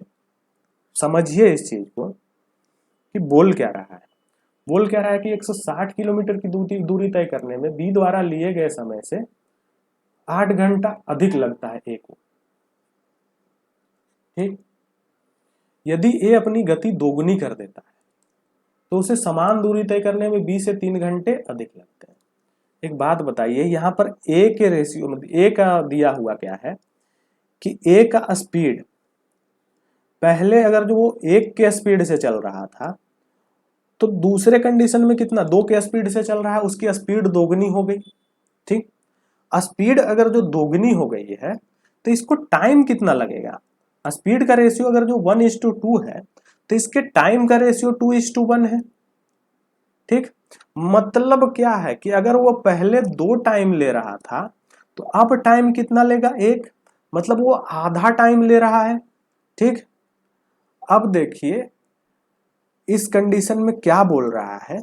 समझिए इस चीज को कि बोल क्या रहा है। बोल क्या रहा है कि 160 किलोमीटर की दूरी तय करने में बी द्वारा लिए गए समय से 8 घंटा अधिक लगता है ए को। ठीक। यदि ए अपनी गति दोगुनी कर देता है तो उसे समान दूरी तय करने में 2 से 3 घंटे अधिक लगते हैं। एक बात बताइए, यहाँ पर ए के रेशियो में ए का दिया हुआ क्या है कि ए का स्पीड पहले अगर जो वो 1 के स्पीड से चल रहा था तो दूसरे कंडीशन में कितना 2 के स्पीड से चल रहा है, उसकी स्पीड दोगुनी हो गई। ठीक, स्पीड अगर जो दोगुनी हो गई है तो इसको टाइम कितना लगेगा। स्पीड का रेशियो अगर जो 1:2 है तो इसके टाइम का रेशियो 2:1 है। ठीक, मतलब क्या है कि अगर वो पहले 2 टाइम ले रहा था तो अब टाइम कितना लेगा 1, मतलब वो आधा टाइम ले रहा है। ठीक, अब देखिए इस कंडीशन में क्या बोल रहा है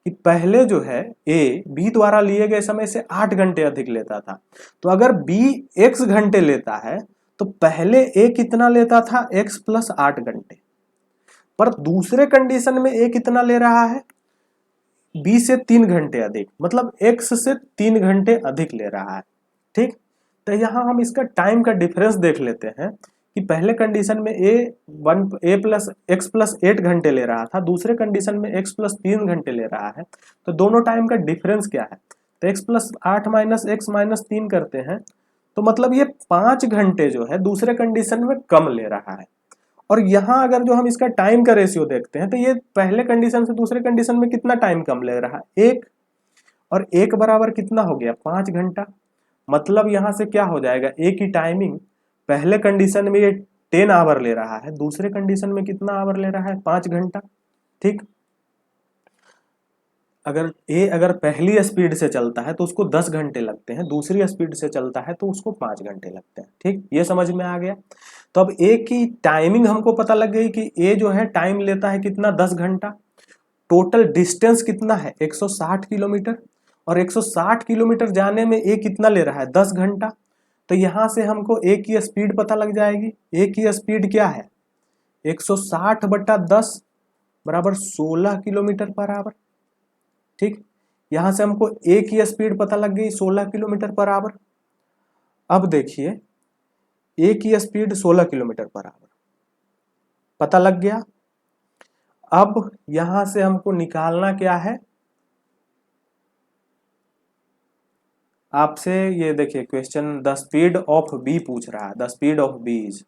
कि पहले जो है ए बी द्वारा लिए गए समय से 8 घंटे अधिक लेता था, तो अगर बी x घंटे लेता है तो पहले ए कितना लेता था x प्लस 8 घंटे, पर दूसरे कंडीशन में ए कितना ले रहा है बी से 3 घंटे अधिक, मतलब x से 3 घंटे अधिक ले रहा है। ठीक, तो यहां हम इसका टाइम का डिफरेंस देख लेते हैं कि पहले कंडीशन में ए प्लस एक्स प्लस 8 घंटे ले रहा था, दूसरे कंडीशन में x प्लस 3 घंटे ले रहा है, तो दोनों टाइम का डिफरेंस क्या है, तो x plus 8 minus x minus 3 करते हैं तो मतलब ये 5 घंटे जो है दूसरे कंडीशन में कम ले रहा है। और यहां अगर जो हम इसका टाइम का रेशियो देखते हैं तो ये पहले कंडीशन से दूसरे कंडीशन में कितना टाइम कम ले रहा है 1, और 1 बराबर कितना हो गया 5 घंटा। मतलब यहां से क्या हो जाएगा ए की टाइमिंग पहले कंडीशन में ये 10 आवर ले रहा है, दूसरे कंडीशन में कितना आवर ले रहा है 5 घंटा। ठीक, अगर पहली स्पीड से चलता है तो उसको 10 घंटे लगते हैं, दूसरी स्पीड से चलता है तो उसको 5 घंटे लगते हैं। ठीक, ये समझ में आ गया। तो अब ए की टाइमिंग हमको पता लग गई कि ए जो है टाइम लेता है कितना 10 घंटा, टोटल डिस्टेंस कितना है 160 किलोमीटर, और 160 किलोमीटर जाने में ए कितना ले रहा है 10 घंटा। तो यहां से हमको ए की स्पीड पता लग जाएगी। ए की स्पीड क्या है 160 बटा 10 बराबर 16 किलोमीटर पर आवर। ठीक, यहां से हमको ए की स्पीड पता लग गई 16 किलोमीटर पर आवर। अब देखिए ए की स्पीड 16 किलोमीटर पर आवर पता लग गया। अब यहां से हमको निकालना क्या है, आपसे ये देखिए question the speed of B पूछ रहा है, the speed of B is,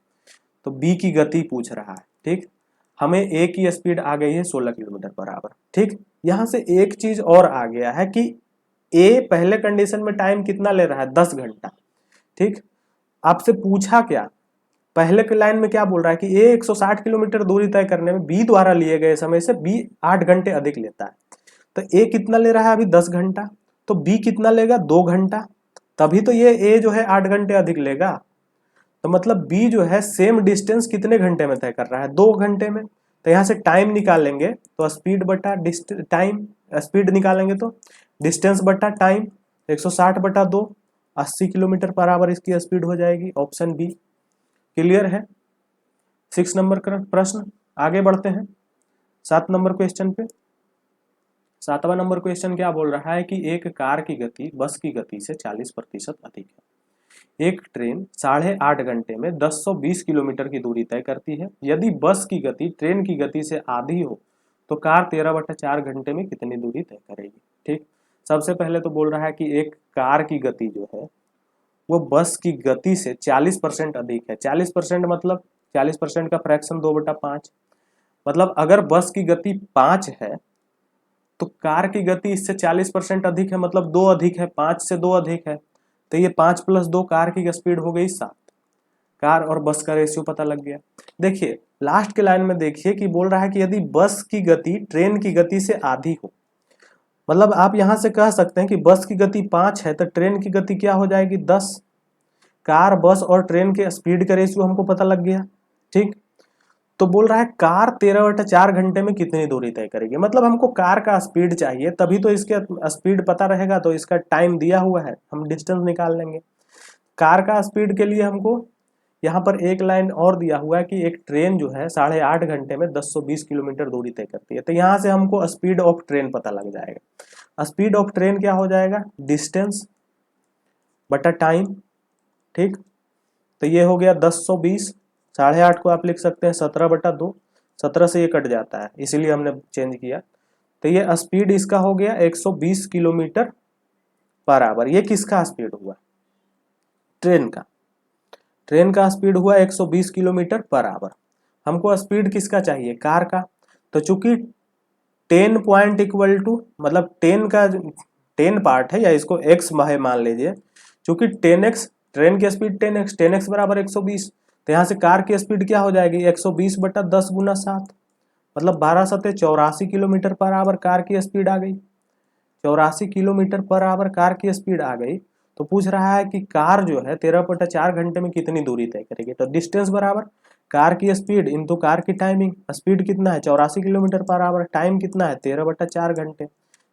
तो बी की गति पूछ रहा है। ठीक, हमें ए की स्पीड आ गई है 16 किलोमीटर पर आवर। ठीक, यहां से एक चीज और आ गया है कि ए पहले कंडीशन में टाइम कितना ले रहा है 10 घंटा। ठीक, आपसे पूछा क्या, पहले के लाइन में क्या बोल रहा है कि ए 160 किलोमीटर दूरी तय करने में बी द्वारा लिए गए समय से बी 8 घंटे अधिक लेता है, तो ए कितना ले रहा है अभी 10 घंटा, तो बी कितना लेगा 2 घंटा, तभी तो ये ए जो है 8 घंटे अधिक लेगा। तो मतलब बी जो है सेम डिस्टेंस कितने घंटे में तय कर रहा है 2 घंटे में। तो यहां से टाइम निकालेंगे तो स्पीड बटा टाइम, स्पीड निकालेंगे तो डिस्टेंस बटा टाइम, 160 बटा 2 80 किलोमीटर पर आवर इसकी स्पीड हो जाएगी। ऑप्शन बी क्लियर है। 6 नंबर का प्रश्न, आगे बढ़ते हैं 7 नंबर क्वेश्चन पे। 7वां नंबर क्वेश्चन क्या बोल रहा है कि एक कार की गति बस की गति से 40% अधिक है। एक ट्रेन 8.5 घंटे में 1020 किलोमीटर की दूरी तय करती है। यदि बस की गति ट्रेन की गति से आधी हो तो कार 13/4 घंटे में कितनी दूरी तय करेगी। ठीक, सबसे पहले तो बोल रहा है कि एक कार की गति जो है वो बस की गति से 40% अधिक है। 40% मतलब 40% का फ्रैक्शन 2/5, मतलब अगर बस की गति 5 है तो कार की गति इससे 40% अधिक है, मतलब 2 अधिक है, 5 से 2 अधिक है, तो ये 5 + 2 कार की स्पीड हो गई 7। कार और बस का रेशियो पता लग गया। देखिए लास्ट के लाइन में देखिए कि बोल रहा है कि यदि बस की गति ट्रेन की गति से आधी हो, मतलब आप यहां से कह सकते हैं कि बस की गति 5 है तो ट्रेन की गति क्या हो जाएगी 10। कार बस और ट्रेन के स्पीड का रेशियो हमको पता लग गया। ठीक, तो बोल रहा है कार 13/4 घंटे में कितनी दूरी तय करेगी, मतलब हमको कार का स्पीड चाहिए, तभी तो इसके स्पीड पता रहेगा तो इसका टाइम दिया हुआ है, हम डिस्टेंस निकाल लेंगे। कार का स्पीड के लिए हमको यहाँ पर एक लाइन और दिया हुआ है कि एक ट्रेन जो है 8.5 घंटे में 1020 किलोमीटर दूरी तय करती है, तो यहाँ से हमको स्पीड ऑफ ट्रेन पता लग जाएगा। स्पीड ऑफ ट्रेन क्या हो जाएगा डिस्टेंस बटा टाइम। ठीक, तो ये हो गया 1020 8.5 को आप लिख सकते हैं 17/2, 17 से ये कट जाता है, इसीलिए हमने चेंज किया। तो ये स्पीड इसका हो गया 120 किलोमीटर पर आवर। ये किसका स्पीड हुआ? ट्रेन का। ट्रेन का स्पीड हुआ 120 किलोमीटर पर आवर। हमको स्पीड किसका चाहिए? कार का। तो चूंकि 10 पॉइंट इक्वल टू, मतलब 10 का 10 पार्ट है, या इसको x है मान लीजिए, चूंकि 10x ट्रेन की स्पीड 10x, 10x बराबर 120, तो यहाँ से कार की स्पीड क्या हो जाएगी? 120/10 गुना 7, मतलब 12 सत्ते 84 किलोमीटर पर आवर कार की स्पीड आ गई। 84 किलोमीटर पर आवर कार की स्पीड आ गई। तो पूछ रहा है कि कार जो है 13/4 घंटे में कितनी दूरी तय करेगी। तो डिस्टेंस बराबर कार की स्पीड इंटू कार की टाइमिंग। स्पीड कितना है? 84 किलोमीटर पर आवर। टाइम कितना है? 13/4 घंटे।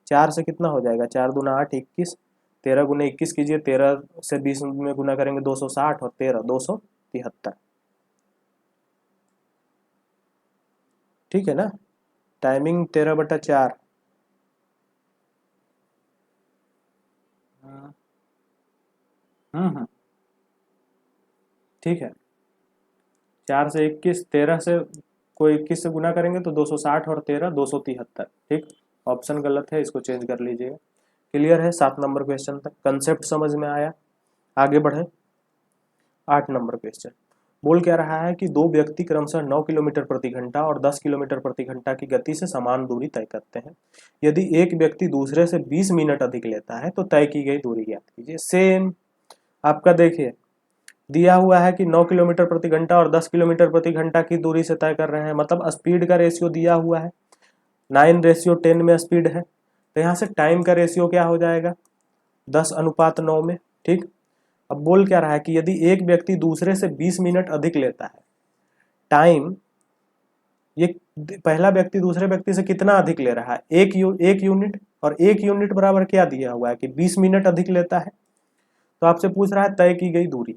4 से कितना हो जाएगा? 4 दूना 8, 21। 13 गुना 21 कीजिए, 13 से 20 में गुना करेंगे 260, और 13 273। ठीक है ना? टाइमिंग 13/4। हम्म। ठीक है। 4 से 21, 13 से को 21 से गुना करेंगे तो 260, और 13 273। ठीक, ऑप्शन गलत है, इसको चेंज कर लीजिएगा। क्लियर है 7 नंबर क्वेश्चन तक? कंसेप्ट समझ में आया? आगे बढ़े 8 नंबर क्वेश्चन। बोल क्या रहा है कि दो व्यक्ति क्रमशः 9 किलोमीटर प्रति घंटा और 10 किलोमीटर प्रति घंटा की गति से समान दूरी तय करते हैं। यदि एक व्यक्ति दूसरे से 20 मिनट अधिक लेता है तो तय की गई दूरी ज्ञात कीजिए। सेम आपका देखिए, दिया हुआ है कि 9 किलोमीटर प्रति घंटा और 10 किलोमीटर प्रति घंटा की दूरी से तय कर रहे हैं, मतलब स्पीड का रेशियो दिया हुआ है 9:10 में स्पीड है। तो यहाँ से टाइम का रेशियो क्या हो जाएगा? 10:9 में। ठीक, अब बोल क्या रहा है कि यदि एक व्यक्ति दूसरे से 20 मिनट अधिक लेता है, टाइम, ये पहला व्यक्ति दूसरे व्यक्ति से कितना अधिक ले रहा है? एक यूनिट, और एक यूनिट बराबर क्या दिया हुआ है कि 20 मिनट अधिक लेता है। तो आपसे पूछ रहा है तय की गई दूरी।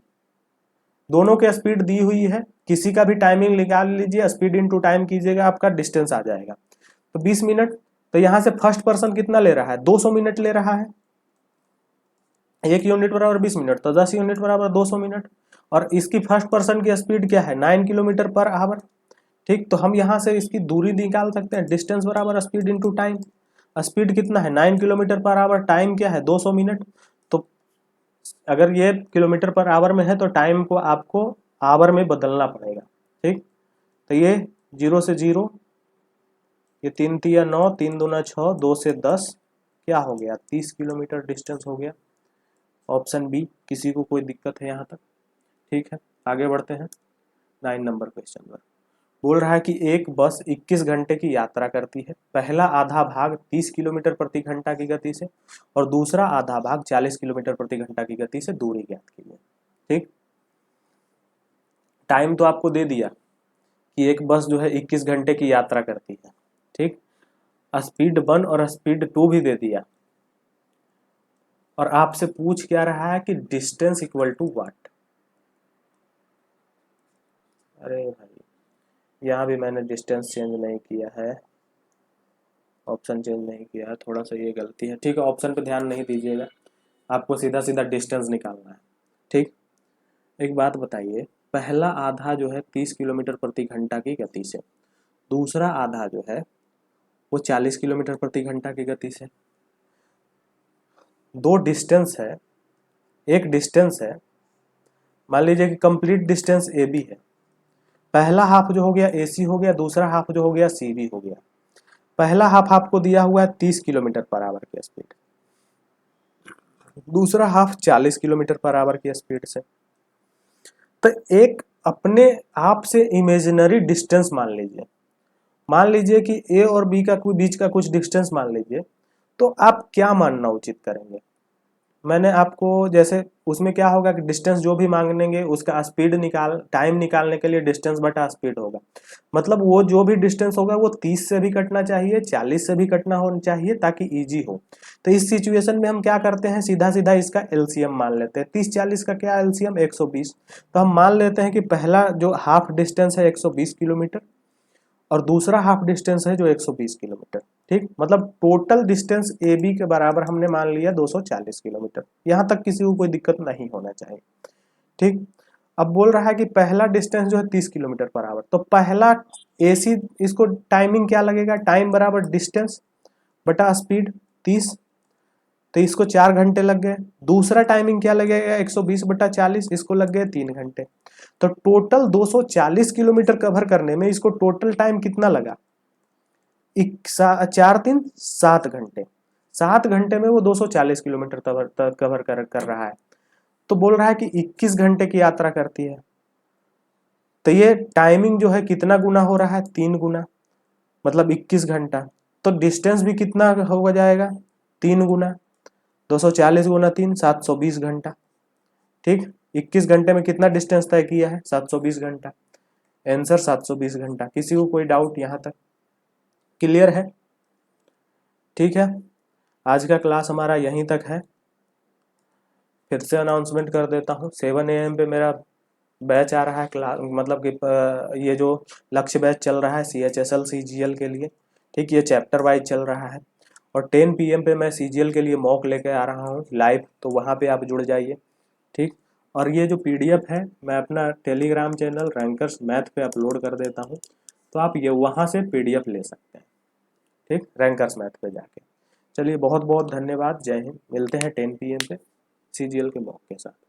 दोनों की स्पीड दी हुई है, किसी का भी टाइमिंग निकाल लीजिए, स्पीड इनटू टाइम कीजिएगा, आपका डिस्टेंस आ जाएगा। तो 20 मिनट, तो यहां से फर्स्ट पर्सन कितना ले रहा है? 200 मिनट ले रहा है। एक यूनिट बराबर 20 मिनट, तो 10 यूनिट बराबर 200 मिनट। और इसकी फर्स्ट पर्सन की स्पीड क्या है? 9 किलोमीटर पर आवर। ठीक, तो हम यहां से इसकी दूरी निकाल सकते हैं, डिस्टेंस बराबर स्पीड इनटू टाइम। स्पीड कितना है? 9 किलोमीटर पर आवर। टाइम क्या है? 200 मिनट। तो अगर ये किलोमीटर पर आवर में है तो टाइम को आपको आवर में बदलना पड़ेगा। ठीक, तो ये 0 से 0, ये 3 तिया 9, 3 दूना 6, 2 से 10, क्या हो गया? 30 किलोमीटर डिस्टेंस हो गया। Option B. किसी को कोई दिक्कत है यहाँ तक? ठीक है, आगे बढ़ते हैं 9 नंबर क्वेश्चन पर। बोल रहा है कि एक बस 21 घंटे की यात्रा करती है। पहला आधा भाग 30 किलोमीटर प्रति घंटा की गति से और दूसरा आधा भाग 40 किलोमीटर प्रति घंटा की गति से दूरी ज्ञात कीजिए। ठीक, टाइम तो आपको दे दिया कि एक बस जो है 21 घंटे की यात्रा करती है। ठीक, स्पीड 1 और स्पीड 2 भी दे दिया, और आपसे पूछ क्या रहा है कि डिस्टेंस इक्वल टू व्हाट। अरे भाई, यहाँ भी मैंने डिस्टेंस चेंज नहीं किया है, ऑप्शन चेंज नहीं किया है, थोड़ा सा ये गलती है। ठीक है, ऑप्शन पे ध्यान नहीं दीजिएगा, आपको सीधा सीधा डिस्टेंस निकालना है। ठीक, एक बात बताइए, पहला आधा जो है 30 किलोमीटर प्रति घंटा की गति से, दूसरा आधा जो है वो 40 किलोमीटर प्रति घंटा की गति से। दो डिस्टेंस है, एक डिस्टेंस है, मान लीजिए कि कंप्लीट डिस्टेंस ए बी है। पहला हाफ जो हो गया ए सी हो गया, दूसरा हाफ जो हो गया सी बी हो गया। पहला हाफ आपको दिया हुआ है 30 किलोमीटर पर आवर की स्पीड, दूसरा हाफ 40 किलोमीटर पर आवर की स्पीड से। तो एक अपने आप से इमेजिनरी डिस्टेंस मान लीजिए कि ए और बी का कोई बीच का कुछ डिस्टेंस मान लीजिए, तो आप क्या मानना उचित करेंगे? मैंने आपको जैसे उसमें क्या होगा कि डिस्टेंस जो भी मांगेंगे उसका स्पीड टाइम निकालने के लिए डिस्टेंस बटा स्पीड होगा। मतलब वो जो भी डिस्टेंस होगा वो 30 से भी कटना चाहिए, 40 से भी कटना होना चाहिए, ताकि इजी हो। तो इस सिचुएशन में हम क्या करते हैं, सीधा सीधा इसका एलसीएम मान लेते हैं। 30-40 का क्या एलसीएम? 120। तो हम मान लेते हैं कि पहला जो हाफ डिस्टेंस है 120 किलोमीटर और दूसरा हाफ डिस्टेंस है जो 120 किलोमीटर। ठीक, मतलब टोटल डिस्टेंस ए बी के बराबर हमने मान लिया 240 किलोमीटर। यहाँ तक किसी को कोई दिक्कत नहीं होना चाहिए। ठीक, अब बोल रहा है कि पहला डिस्टेंस जो है 30 किलोमीटर पर आवर, तो पहला AC इसको टाइमिंग क्या लगेगा, टाइम बराबर डिस्टेंस बटा स्पीड 30, तो इसको 4 घंटे लग गए। दूसरा टाइमिंग क्या लगेगा, 120/40, इसको लग गए 3 घंटे। तो टोटल 240 किलोमीटर कवर करने में इसको टोटल टाइम कितना लगा, 4 3 7 घंटे। 7 घंटे में वो 240 किलोमीटर कवर कर रहा है। तो बोल रहा है कि 21 घंटे की यात्रा करती है, तो ये टाइमिंग जो है कितना गुना हो रहा है, 3 गुना, मतलब 21 घंटा। तो डिस्टेंस भी कितना होगा जाएगा, 3 गुना, 240 गुना 3, 720 घंटा। ठीक, 21 घंटे में कितना डिस्टेंस तय किया है, 720 घंटा। आंसर 720 घंटा। किसी को कोई डाउट यहाँ तक क्लियर है? ठीक है, आज का क्लास हमारा यहीं तक है। फिर से अनाउंसमेंट कर देता हूँ, 7 AM पे मेरा बैच आ रहा है क्लास, मतलब कि ये जो लक्ष्य बैच चल रहा है CHSL CGL के लिए। ठीक, ये चैप्टर वाइज चल रहा है। और 10 PM पे मैं CGL के लिए मॉक लेके आ रहा हूँ लाइव, तो वहाँ पे आप जुड़ जाइए। ठीक, और ये जो PDF है मैं अपना टेलीग्राम चैनल रैंकर्स मैथ पे अपलोड कर देता हूँ, तो आप ये वहाँ से PDF ले सकते हैं। ठीक, रैंकर्स मैथ पे जाके। चलिए, बहुत बहुत धन्यवाद, जय हिंद। मिलते हैं 10 PM पे CGL के मॉक के साथ।